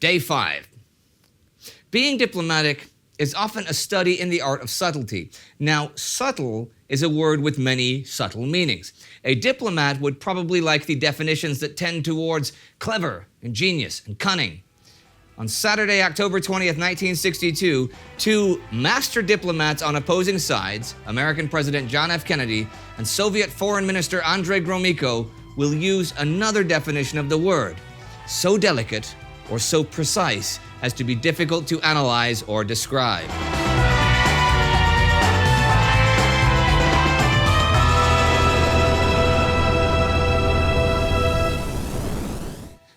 Day 5. Being diplomatic is often a study in the art of subtlety. Now, subtle is a word with many subtle meanings. A diplomat would probably like the definitions that tend towards clever, ingenious, and cunning. On Saturday, October 20th, 1962, two master diplomats on opposing sides, American President John F. Kennedy and Soviet Foreign Minister Andrei Gromyko, will use another definition of the word, so delicate or so precise as to be difficult to analyze or describe.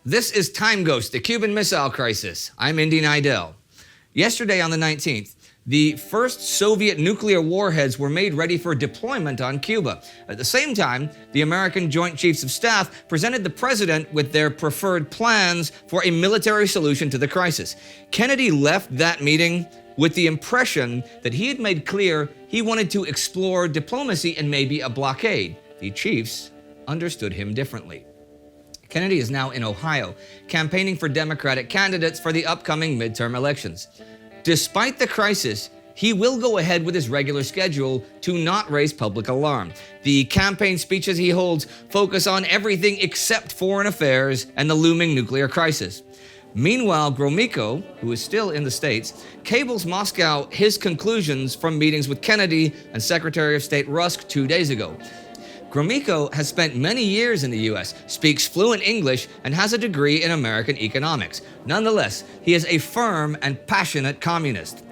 This is TimeGhost, the Cuban Missile Crisis. I'm Indy Neidell. Yesterday on the 19th, the first Soviet nuclear warheads were made ready for deployment on Cuba. At the same time, the American Joint Chiefs of Staff presented the president with their preferred plans for a military solution to the crisis. Kennedy left that meeting with the impression that he had made clear he wanted to explore diplomacy and maybe a blockade. The chiefs understood him differently. Kennedy is now in Ohio, campaigning for Democratic candidates for the upcoming midterm elections. Despite the crisis, he will go ahead with his regular schedule to not raise public alarm. The campaign speeches he holds focus on everything except foreign affairs and the looming nuclear crisis. Meanwhile, Gromyko, who is still in the States, cables Moscow his conclusions from meetings with Kennedy and Secretary of State Rusk 2 days ago. Gromyko has spent many years in the U.S., speaks fluent English, and has a degree in American economics. Nonetheless, he is a firm and passionate communist.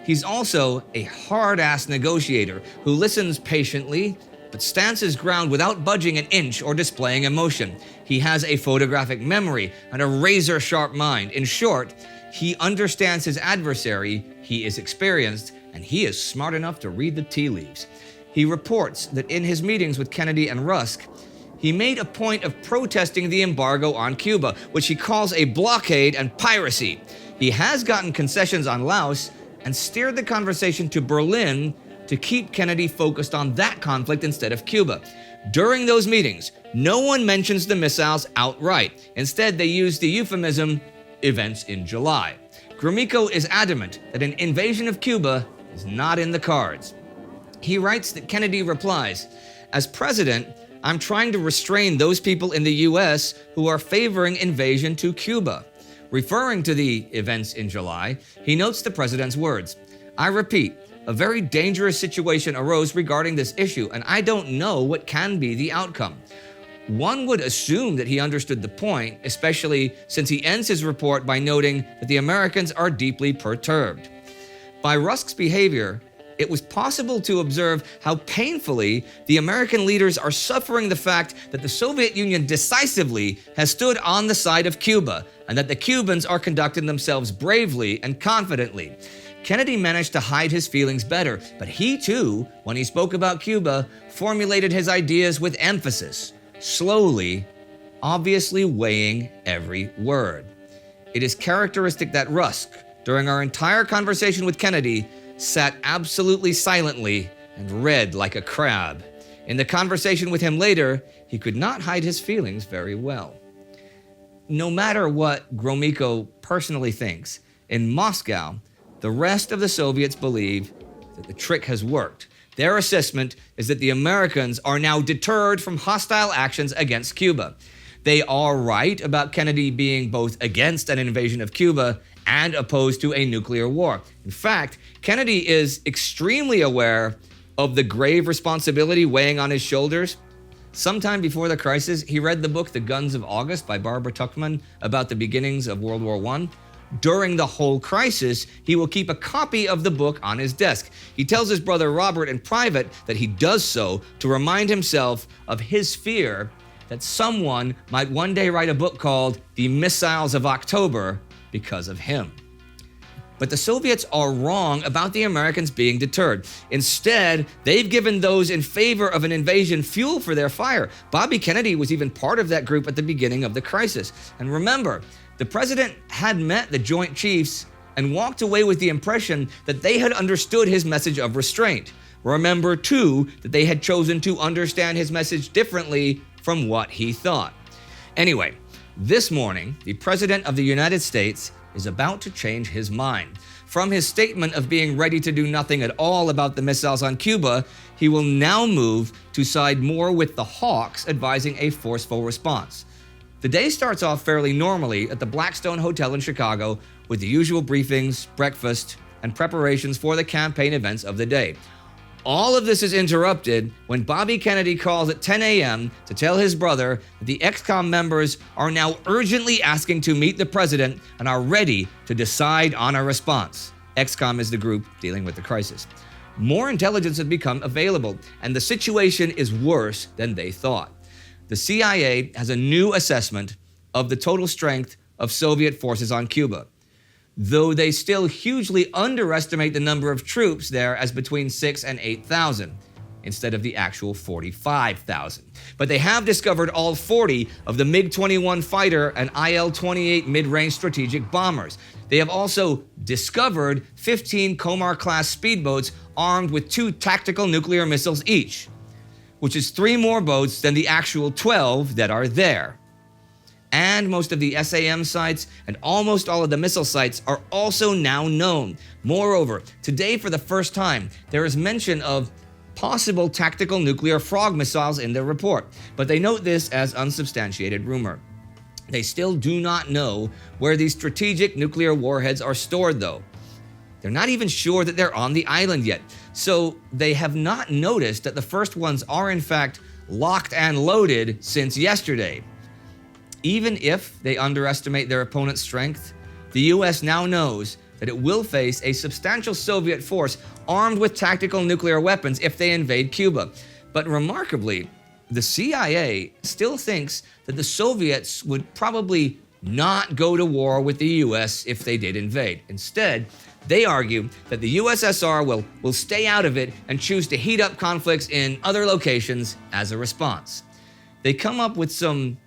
He's also a hard-ass negotiator who listens patiently, but stands his ground without budging an inch or displaying emotion. He has a photographic memory and a razor-sharp mind. In short, he understands his adversary, he is experienced, and he is smart enough to read the tea leaves. He reports that in his meetings with Kennedy and Rusk, he made a point of protesting the embargo on Cuba, which he calls a blockade and piracy. He has gotten concessions on Laos and steered the conversation to Berlin to keep Kennedy focused on that conflict instead of Cuba. During those meetings, no one mentions the missiles outright. Instead, they use the euphemism, events in July. Gromyko is adamant that an invasion of Cuba is not in the cards. He writes that Kennedy replies, "As president, I'm trying to restrain those people in the U.S. who are favoring invasion to Cuba." Referring to the events in July, he notes the president's words, "I repeat, a very dangerous situation arose regarding this issue, and I don't know what can be the outcome." One would assume that he understood the point, especially since he ends his report by noting that the Americans are deeply perturbed. By Rusk's behavior, it was possible to observe how painfully the American leaders are suffering the fact that the Soviet Union decisively has stood on the side of Cuba, and that the Cubans are conducting themselves bravely and confidently. Kennedy managed to hide his feelings better, but he too, when he spoke about Cuba, formulated his ideas with emphasis, slowly, obviously weighing every word. It is characteristic that Rusk, during our entire conversation with Kennedy, sat absolutely silently and read like a crab. In the conversation with him later, he could not hide his feelings very well. No matter what Gromyko personally thinks, in Moscow, the rest of the Soviets believe that the trick has worked. Their assessment is that the Americans are now deterred from hostile actions against Cuba. They are right about Kennedy being both against an invasion of Cuba and opposed to a nuclear war. In fact, Kennedy is extremely aware of the grave responsibility weighing on his shoulders. Sometime before the crisis, he read the book The Guns of August by Barbara Tuchman about the beginnings of World War I. During the whole crisis, he will keep a copy of the book on his desk. He tells his brother Robert in private that he does so to remind himself of his fear that someone might one day write a book called The Missiles of October because of him. But the Soviets are wrong about the Americans being deterred. Instead, they've given those in favor of an invasion fuel for their fire. Bobby Kennedy was even part of that group at the beginning of the crisis. And remember, the president had met the Joint Chiefs and walked away with the impression that they had understood his message of restraint. Remember, too, that they had chosen to understand his message differently from what he thought. Anyway, This morning, the President of the United States is about to change his mind. From his statement of being ready to do nothing at all about the missiles on Cuba, he will now move to side more with the hawks, advising a forceful response. The day starts off fairly normally at the Blackstone Hotel in Chicago with the usual briefings, breakfast, and preparations for the campaign events of the day. All of this is interrupted when Bobby Kennedy calls at 10 a.m. to tell his brother that the ExComm members are now urgently asking to meet the president and are ready to decide on a response. ExComm is the group dealing with the crisis. More intelligence has become available, and the situation is worse than they thought. The CIA has a new assessment of the total strength of Soviet forces on Cuba, though they still hugely underestimate the number of troops there as between 6,000 and 8,000, instead of the actual 45,000. But they have discovered all 40 of the MiG-21 fighter and IL-28 mid-range strategic bombers. They have also discovered 15 Komar-class speedboats armed with 2 tactical nuclear missiles each, which is 3 more boats than the actual 12 that are there. And most of the SAM sites and almost all of the missile sites are also now known. Moreover, today for the first time, there is mention of possible tactical nuclear frog missiles in their report, but they note this as unsubstantiated rumor. They still do not know where these strategic nuclear warheads are stored, though. They're not even sure that they're on the island yet, so they have not noticed that the first ones are in fact locked and loaded since yesterday. Even if they underestimate their opponent's strength, the US now knows that it will face a substantial Soviet force armed with tactical nuclear weapons if they invade Cuba. But remarkably, the CIA still thinks that the Soviets would probably not go to war with the US if they did invade. Instead, they argue that the USSR will stay out of it and choose to heat up conflicts in other locations as a response. They come up with some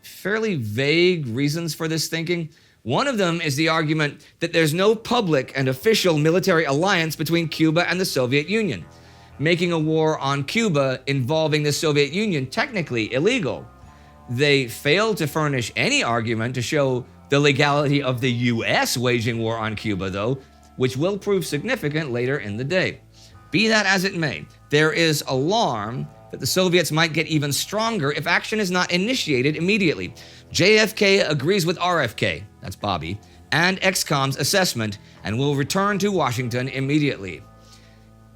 fairly vague reasons for this thinking. One of them is the argument that there's no public and official military alliance between Cuba and the Soviet Union, making a war on Cuba involving the Soviet Union technically illegal. They fail to furnish any argument to show the legality of the US waging war on Cuba, though, which will prove significant later in the day. Be that as it may, there is alarm that the Soviets might get even stronger if action is not initiated immediately. JFK agrees with RFK, that's Bobby, and ExComm's assessment and will return to Washington immediately.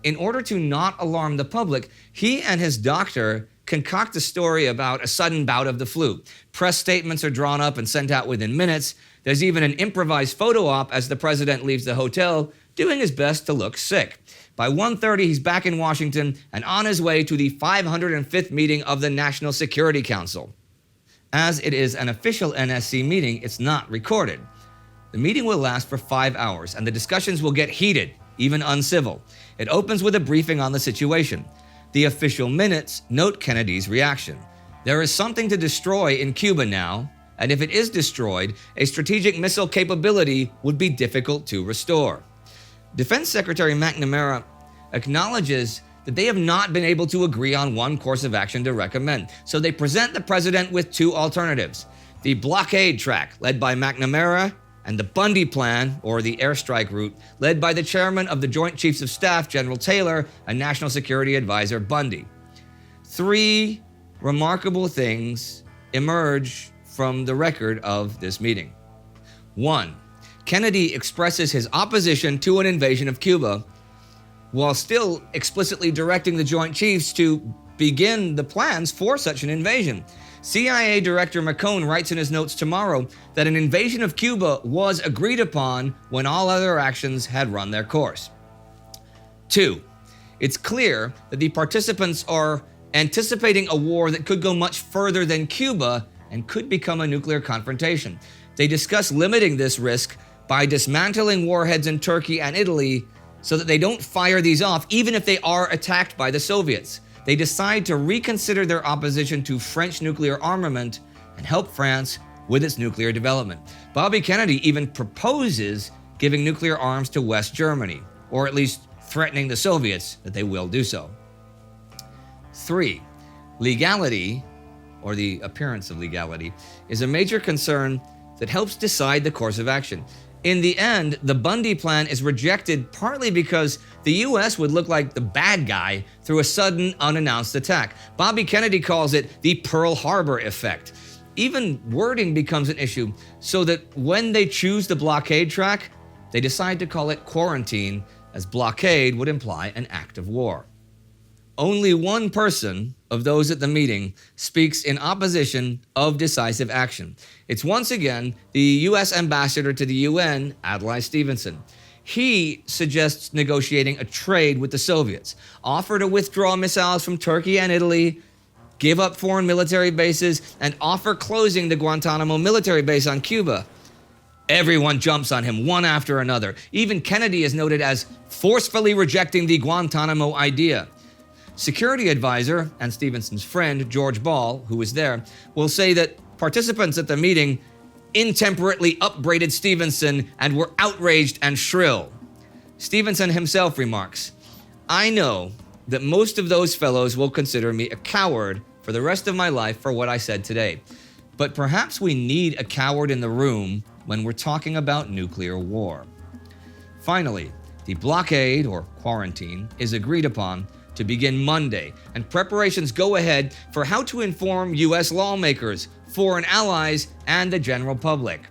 In order to not alarm the public, he and his doctor concoct a story about a sudden bout of the flu. Press statements are drawn up and sent out within minutes. There's even an improvised photo op as the president leaves the hotel, doing his best to look sick. By 1:30, he's back in Washington and on his way to the 505th meeting of the National Security Council. As it is an official NSC meeting, it's not recorded. The meeting will last for 5 hours, and the discussions will get heated, even uncivil. It opens with a briefing on the situation. The official minutes note Kennedy's reaction. There is something to destroy in Cuba now, and if it is destroyed, a strategic missile capability would be difficult to restore. Defense Secretary McNamara acknowledges that they have not been able to agree on one course of action to recommend, so they present the president with 2 alternatives: the blockade track, led by McNamara, and the Bundy Plan, or the airstrike route, led by the chairman of the Joint Chiefs of Staff, General Taylor, and National Security Advisor Bundy. 3 remarkable things emerge from the record of this meeting. 1. Kennedy expresses his opposition to an invasion of Cuba, while still explicitly directing the Joint Chiefs to begin the plans for such an invasion. CIA Director McCone writes in his notes tomorrow that an invasion of Cuba was agreed upon when all other actions had run their course. 2. It's clear that the participants are anticipating a war that could go much further than Cuba and could become a nuclear confrontation. They discuss limiting this risk by dismantling warheads in Turkey and Italy so that they don't fire these off even if they are attacked by the Soviets. They decide to reconsider their opposition to French nuclear armament and help France with its nuclear development. Bobby Kennedy even proposes giving nuclear arms to West Germany, or at least threatening the Soviets that they will do so. 3. Legality or the appearance of legality, is a major concern that helps decide the course of action. In the end, the Bundy plan is rejected partly because the U.S. would look like the bad guy through a sudden, unannounced attack. Bobby Kennedy calls it the Pearl Harbor effect. Even wording becomes an issue, so that when they choose the blockade track, they decide to call it quarantine, as blockade would imply an act of war. Only one person of those at the meeting speaks in opposition of decisive action. It's once again the U.S. ambassador to the UN, Adlai Stevenson. He suggests negotiating a trade with the Soviets, offer to withdraw missiles from Turkey and Italy, give up foreign military bases, and offer closing the Guantanamo military base on Cuba. Everyone jumps on him, one after another. Even Kennedy is noted as forcefully rejecting the Guantanamo idea. Security advisor and Stevenson's friend, George Ball, who was there, will say that participants at the meeting intemperately upbraided Stevenson and were outraged and shrill. Stevenson himself remarks, "I know that most of those fellows will consider me a coward for the rest of my life for what I said today. But perhaps we need a coward in the room when we're talking about nuclear war." Finally, the blockade, or quarantine, is agreed upon to begin Monday, and preparations go ahead for how to inform U.S. lawmakers, foreign allies, and the general public.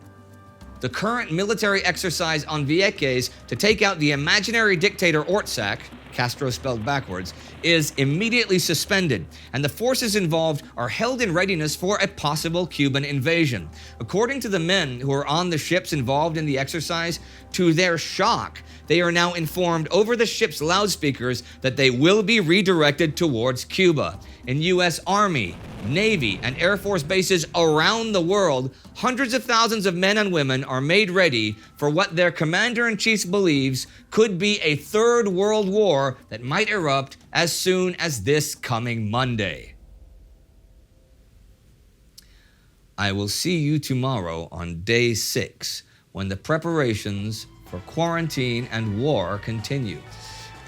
The current military exercise on Wiekes to take out the imaginary dictator Ortsak, Castro spelled backwards, is immediately suspended, and the forces involved are held in readiness for a possible Cuban invasion. According to the men who are on the ships involved in the exercise, to their shock, they are now informed over the ship's loudspeakers that they will be redirected towards Cuba. In U.S. Army, Navy, and Air Force bases around the world, hundreds of thousands of men and women are made ready for what their commander-in-chief believes could be a third world war that might erupt as soon as this coming Monday. I will see you tomorrow on day 6, when the preparations for quarantine and war continue.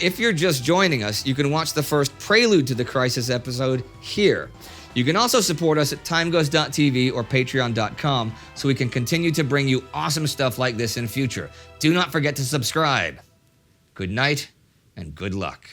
If you're just joining us, you can watch the first prelude to the Crisis episode here. You can also support us at TimeGhost.tv or Patreon.com so we can continue to bring you awesome stuff like this in future. Do not forget to subscribe. Good night and good luck.